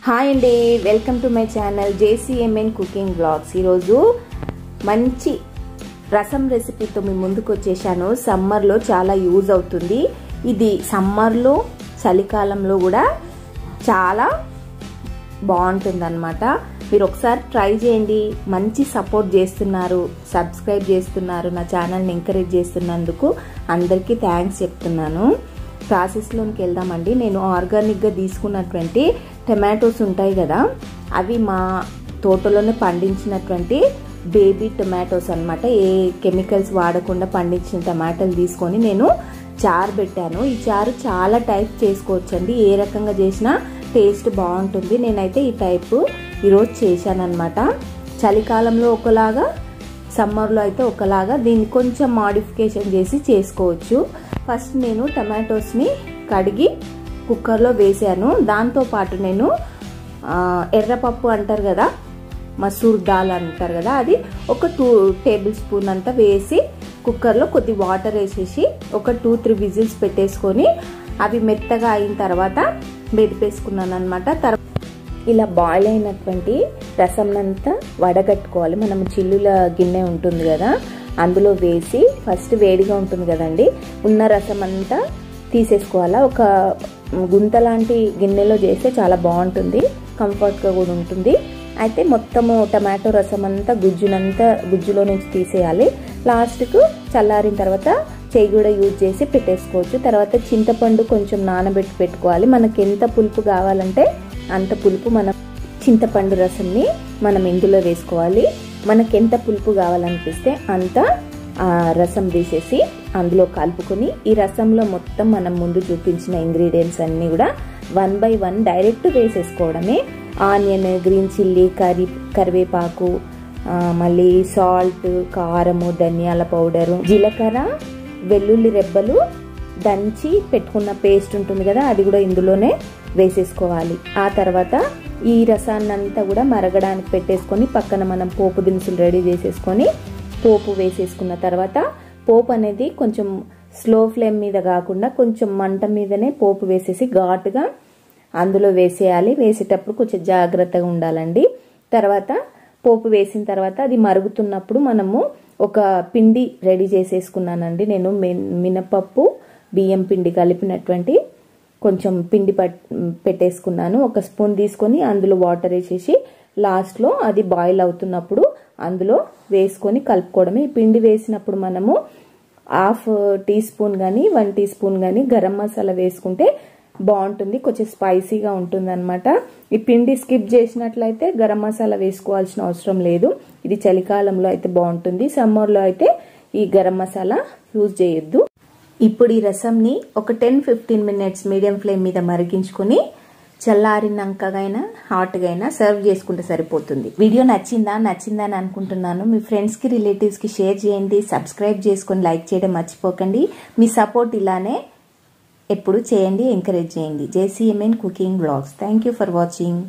Hi అండి, welcome to my channel JCMN cooking blogs. ఈరోజు మంచి రసం రెసిపీతో మీ ముందుకు వచ్చేసాను. సమ్మర్లో చాలా యూజ్ అవుతుంది. ఇది సమ్మర్లో చలికాలంలో కూడా చాలా బాగుంటుంది అన్నమాట. మీరు ఒకసారి ట్రై చేయండి. మంచి సపోర్ట్ చేస్తున్నారు, సబ్స్క్రైబ్ చేస్తున్నారు, నా ఛానల్ని ఎంకరేజ్ చేస్తున్నందుకు అందరికీ థ్యాంక్స్ చెప్తున్నాను. ప్రాసెస్లోకి వెళ్దామండి. నేను ఆర్గానిక్గా తీసుకున్నటువంటి టమాటోస్ ఉంటాయి కదా, అవి మా తోటలోనే పండించినటువంటి బేబీ టమాటోస్ అన్నమాట. ఏ కెమికల్స్ వాడకుండా పండించిన టమాటాలు తీసుకొని నేను చారు పెట్టాను. ఈ చారు చాలా టైప్ చేసుకోవచ్చండి, ఏ రకంగా చేసినా టేస్ట్ బాగుంటుంది. నేనైతే ఈ టైపు ఈరోజు చేశాను అనమాట. చలికాలంలో ఒకలాగా, సమ్మర్లో అయితే ఒకలాగా, దీన్ని కొంచెం మాడిఫికేషన్ చేసి చేసుకోవచ్చు. ఫస్ట్ నేను టమాటోస్ని కడిగి కుక్కర్లో వేసాను. దాంతోపాటు నేను ఎర్రపప్పు అంటారు కదా, మసూర్ దాల్ అంటారు కదా, అది ఒక 2 టేబుల్ స్పూన్ అంతా వేసి కుక్కర్లో కొద్ది వాటర్ వేసేసి ఒక 2-3 విజిల్స్ పెట్టేసుకొని అవి మెత్తగా అయిన తర్వాత మెదిపేసుకున్నాను అనమాట. ఇలా బాయిల్ అయినటువంటి రసంనంతా వడగట్టుకోవాలి. మనం చిల్లుల గిన్నె ఉంటుంది కదా, అందులో వేసి ఫస్ట్ వేడిగా ఉంటుంది కదండి, ఉన్న రసం అంతా తీసేసుకోవాలా. ఒక గుంత లాంటి గిన్నెలో చేస్తే చాలా బాగుంటుంది, కంఫర్ట్గా కూడా ఉంటుంది. అయితే మొత్తము టమాటో రసం అంతా గుజ్జులో నుంచి తీసేయాలి. లాస్ట్కు చల్లారిన తర్వాత చెయ్యి కూడా యూజ్ చేసి పెట్టేసుకోవచ్చు. తర్వాత చింతపండు కొంచెం నానబెట్టి పెట్టుకోవాలి. మనకి ఎంత పులుపు కావాలంటే అంత పులుపు మనం చింతపండు రసంని మనం ఇందులో వేసుకోవాలి. మనకి ఎంత పులుపు కావాలనిపిస్తే అంత రసం తీసేసి అందులో కలుపుకొని ఈ రసంలో మొత్తం మనం ముందు చూపించిన ఇంగ్రీడియంట్స్ అన్నీ కూడా 1 by 1 డైరెక్ట్ వేసేసుకోవడమే. ఆనియన్, గ్రీన్ చిల్లీ, కరివేపాకు, మళ్ళీ సాల్ట్, కారము, ధనియాల పౌడరు, జీలకర్ర, వెల్లుల్లి రెబ్బలు దంచి పెట్టుకున్న పేస్ట్ ఉంటుంది కదా, అది కూడా ఇందులోనే వేసేసుకోవాలి. ఆ తర్వాత ఈ రసాన్నంతా కూడా మరగడానికి పెట్టేసుకొని పక్కన మనం పోపు దినుసులు రెడీ చేసేసుకొని పోపు వేసేసుకున్న తర్వాత, పోపు అనేది కొంచెం స్లో ఫ్లేమ్ మీద కాకుండా కొంచెం మంట మీదనే పోపు వేసేసి ఘాటుగా అందులో వేసేయాలి. వేసేటప్పుడు కొంచెం జాగ్రత్తగా ఉండాలండి. తర్వాత పోపు వేసిన తర్వాత అది మరుగుతున్నప్పుడు మనము ఒక పిండి రెడీ చేసేసుకున్నానండి. నేను మినపప్పు, బియ్యం పిండి కలిపినటువంటి కొంచెం పిండి పెట్టేసుకున్నాను. 1 స్పూన్ తీసుకొని అందులో వాటర్ వేసేసి లాస్ట్లో అది బాయిల్ అవుతున్నప్పుడు అందులో వేసుకొని కలుపుకోవడమే. ఈ పిండి వేసినప్పుడు మనము 1/2 టీ స్పూన్ కానీ 1 టీ స్పూన్ కానీ గరం మసాలా వేసుకుంటే బాగుంటుంది, కొంచెం స్పైసీగా ఉంటుంది అనమాట. ఈ పిండి స్కిప్ చేసినట్లయితే గరం మసాలా వేసుకోవాల్సిన అవసరం లేదు. ఇది చలికాలంలో అయితే బాగుంటుంది, సమ్మర్లో అయితే ఈ గరం మసాలా యూజ్ చేయొద్దు. ఇప్పుడు ఈ రసంని ఒక 10-15 మినిట్స్ మీడియం ఫ్లేమ్ మీద మరిగించుకొని చల్లారినాకైనా హాట్గా అయినా సర్వ్ చేసుకుంటే సరిపోతుంది. వీడియో నచ్చిందా అని అనుకుంటున్నాను. మీ ఫ్రెండ్స్కి, రిలేటివ్స్కి షేర్ చేయండి. సబ్స్క్రైబ్ చేసుకొని లైక్ చేయడం మర్చిపోకండి. మీ సపోర్ట్ ఇలానే ఎప్పుడు చేయండి, ఎంకరేజ్ చేయండి. JCMN cooking blogs. Thank you for watching.